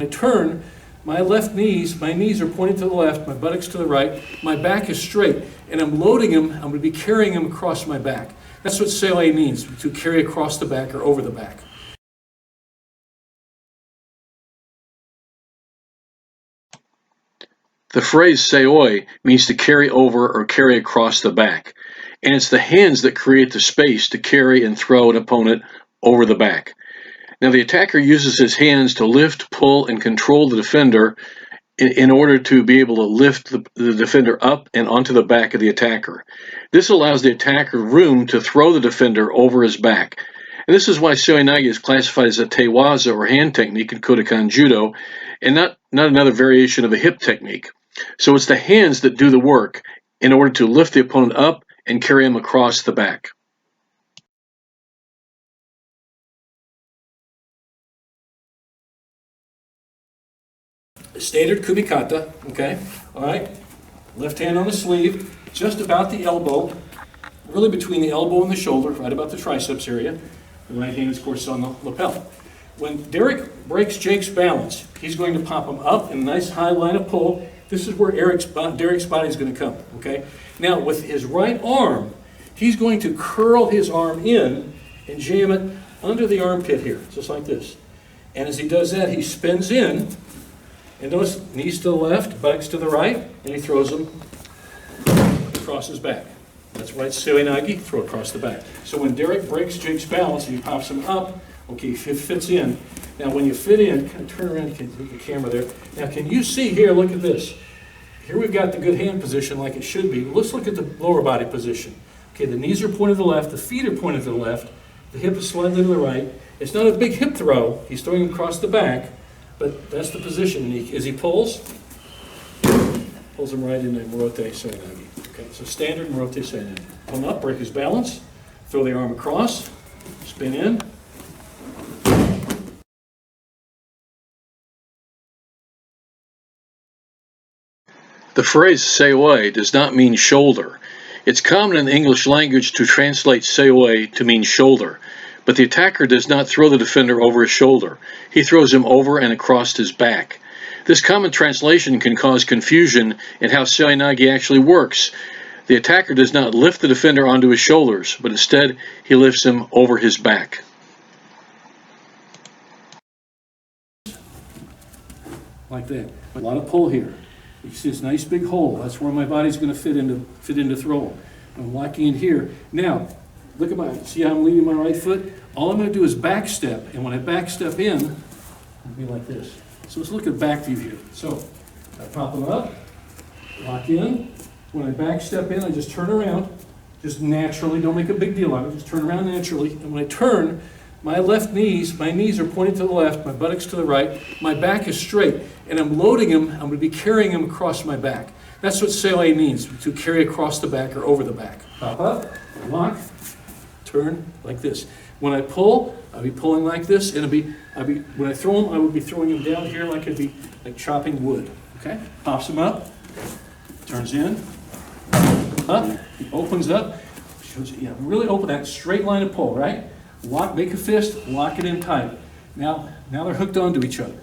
I turn, my knees are pointing to the left, my buttocks to the right, my back is straight, and I'm loading him, I'm going to be carrying him across my back. That's what Seoi means, to carry across the back or over the back. The phrase Seoi means to carry over or carry across the back, and it's the hands that create the space to carry and throw an opponent over the back. Now the attacker uses his hands to lift, pull, and control the defender in order to be able to lift the defender up and onto the back of the attacker. This allows the attacker room to throw the defender over his back. And this is why Seoi Nage is classified as a Te Waza or hand technique in Kodokan Judo, and not another variation of a hip technique. So it's the hands that do the work in order to lift the opponent up and carry him across the back. Standard kubikata, okay? All right, left hand on the sleeve, just about the elbow, really between the elbow and the shoulder, right about the triceps area. The right hand, of course, is on the lapel. When Derek breaks Jake's balance, he's going to pop him up in a nice high line of pull. This is where Derek's body is going to come, okay? Now, with his right arm, he's going to curl his arm in and jam it under the armpit here, just like this. And as he does that, he spins in, and notice knees to the left, buttocks to the right, and he throws them across his back. That's right, Seoi Nage, throw across the back. So when Derek breaks Jake's balance and he pops him up, okay, he fits in. Now when you fit in, kind of turn around, you can move the camera there. Now can you see here, look at this. Here we've got the good hand position like it should be. Let's look at the lower body position. Okay, the knees are pointed to the left, the feet are pointed to the left, the hip is slightly to the right. It's not a big hip throw, he's throwing him across the back, but that's the position. And as he pulls him right into Morote Seoi Nage. Okay, so standard Morote Seoi Nage. Pull him up, break his balance, throw the arm across, spin in. The phrase Seoi does not mean shoulder. It's common in the English language to translate Seoi to mean shoulder, but the attacker does not throw the defender over his shoulder. He throws him over and across his back. This common translation can cause confusion in how Seoi Nage actually works. The attacker does not lift the defender onto his shoulders, but instead he lifts him over his back. Like that. A lot of pull here. You see this nice big hole. That's where my body's going to fit into throw. I'm locking in here. Now, look at see how I'm leading my right foot? All I'm going to do is back step, and when I back step in, it'll be like this. So let's look at back view here. So I pop them up, lock in. When I back step in, I just turn around, just naturally. Don't make a big deal out of it. Just turn around naturally. And when I turn, my knees are pointing to the left, my buttocks to the right, my back is straight, and I'm loading him, I'm going to be carrying him across my back. That's what Seoi means, to carry across the back or over the back. Pop up, lock, turn, like this. When I pull, I'll be pulling like this, and when I throw him, I will be throwing him down here like I'd be like chopping wood, okay? Pops him up, turns in, up, he opens up, shows you, really open that straight line of pull, right? Lock, make a fist, lock it in tight. Now they're hooked onto each other.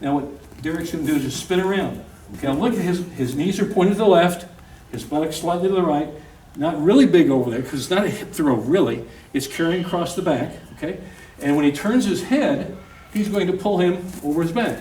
Now what Derek's going to do is just spin around. Okay, now look at his knees are pointed to the left, his buttocks slightly to the right. Not really big over there because it's not a hip throw really. It's carrying across the back, okay? And when he turns his head, he's going to pull him over his back.